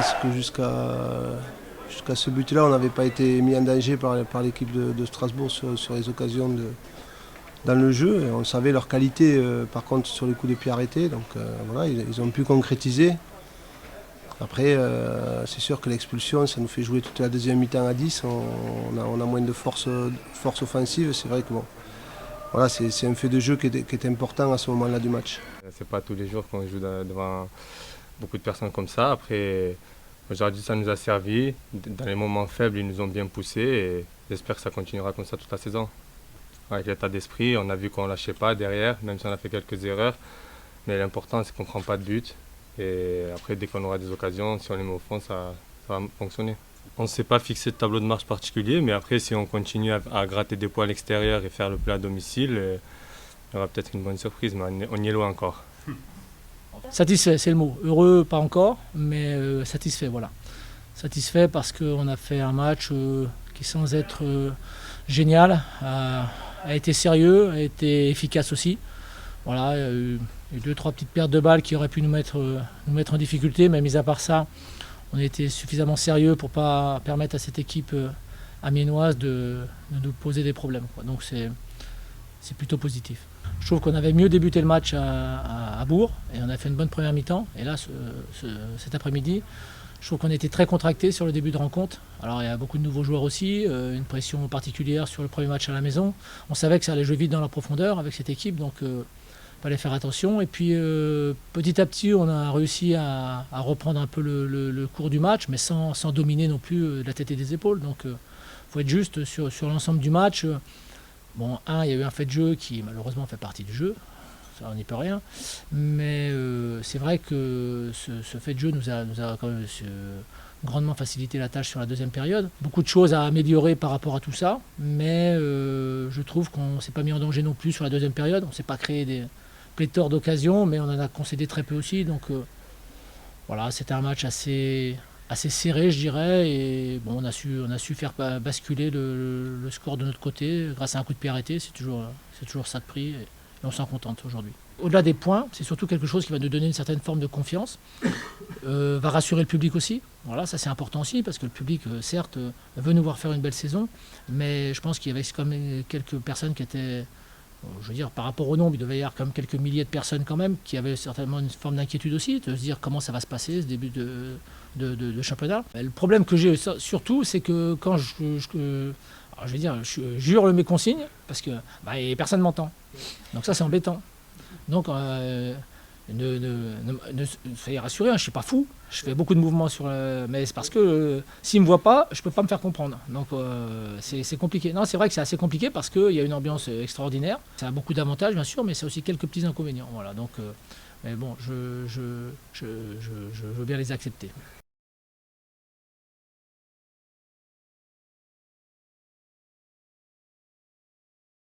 pense que jusqu'à ce but-là, on n'avait pas été mis en danger par l'équipe de Strasbourg sur les occasions dans le jeu. Et on savait leur qualité, par contre, sur les coups de pied arrêtés. Donc voilà, ils ont pu concrétiser. Après, c'est sûr que l'expulsion, ça nous fait jouer toute la deuxième mi-temps à 10. On a moins de force offensive. C'est vrai que bon, voilà, c'est un fait de jeu qui est important à ce moment-là du match. C'est pas tous les jours qu'on joue devant beaucoup de personnes comme ça. Après, aujourd'hui, ça nous a servi. Dans les moments faibles, ils nous ont bien poussés et j'espère que ça continuera comme ça toute la saison. Avec l'état d'esprit, on a vu qu'on ne lâchait pas derrière, même si on a fait quelques erreurs. Mais l'important, c'est qu'on ne prend pas de but. Et après, dès qu'on aura des occasions, si on les met au fond, ça va fonctionner. On ne s'est pas fixé de tableau de marche particulier, mais après, si on continue à gratter des points à l'extérieur et faire le plein à domicile, il y aura peut-être une bonne surprise, mais on y est loin encore. Satisfait, c'est le mot. Heureux, pas encore, mais satisfait, voilà. Satisfait parce qu'on a fait un match qui, sans être génial, a été sérieux, a été efficace aussi. Voilà, il y a eu 2-3 petites pertes de balles qui auraient pu nous mettre en difficulté, mais mis à part ça, on a été suffisamment sérieux pour ne pas permettre à cette équipe amiénoise de nous poser des problèmes, quoi. Donc c'est plutôt positif. Je trouve qu'on avait mieux débuté le match à Bourg et on a fait une bonne première mi-temps. Et là, cet après-midi, je trouve qu'on était très contracté sur le début de rencontre. Alors il y a beaucoup de nouveaux joueurs aussi, une pression particulière sur le premier match à la maison. On savait que ça allait jouer vite dans la profondeur avec cette équipe, donc il fallait faire attention. Et puis petit à petit, on a réussi à reprendre un peu le cours du match, mais sans dominer non plus de la tête et des épaules. Donc il faut être juste sur l'ensemble du match. Bon, il y a eu un fait de jeu qui malheureusement fait partie du jeu, ça on n'y peut rien, mais c'est vrai que ce fait de jeu nous a quand même grandement facilité la tâche sur la deuxième période. Beaucoup de choses à améliorer par rapport à tout ça, mais je trouve qu'on ne s'est pas mis en danger non plus sur la deuxième période, on ne s'est pas créé des pléthores d'occasions, mais on en a concédé très peu aussi, donc voilà, c'était un match assez serré, je dirais, et bon, on a su faire basculer le score de notre côté grâce à un coup de pied arrêté. C'est toujours ça de prix, et on s'en contente aujourd'hui. Au-delà des points, c'est surtout quelque chose qui va nous donner une certaine forme de confiance, va rassurer le public aussi. Voilà, ça c'est important aussi, parce que le public, certes, veut nous voir faire une belle saison, mais je pense qu'il y avait quand même quelques personnes qui étaient... Je veux dire, par rapport au nombre, il devait y avoir quand même quelques milliers de personnes quand même qui avaient certainement une forme d'inquiétude aussi, de se dire comment ça va se passer ce début de championnat. Le problème que j'ai surtout, c'est que quand alors je vais dire, je jure mes consignes, parce que personne ne m'entend. Donc ça c'est embêtant. Donc soyez rassurés, hein, je ne suis pas fou, je fais beaucoup de mouvements mais c'est parce que s'ils ne me voient pas, je ne peux pas me faire comprendre. Donc c'est compliqué. Non, c'est vrai que c'est assez compliqué parce qu'il y a une ambiance extraordinaire. Ça a beaucoup d'avantages bien sûr, mais c'est aussi quelques petits inconvénients. Voilà, donc, mais bon, je veux bien les accepter.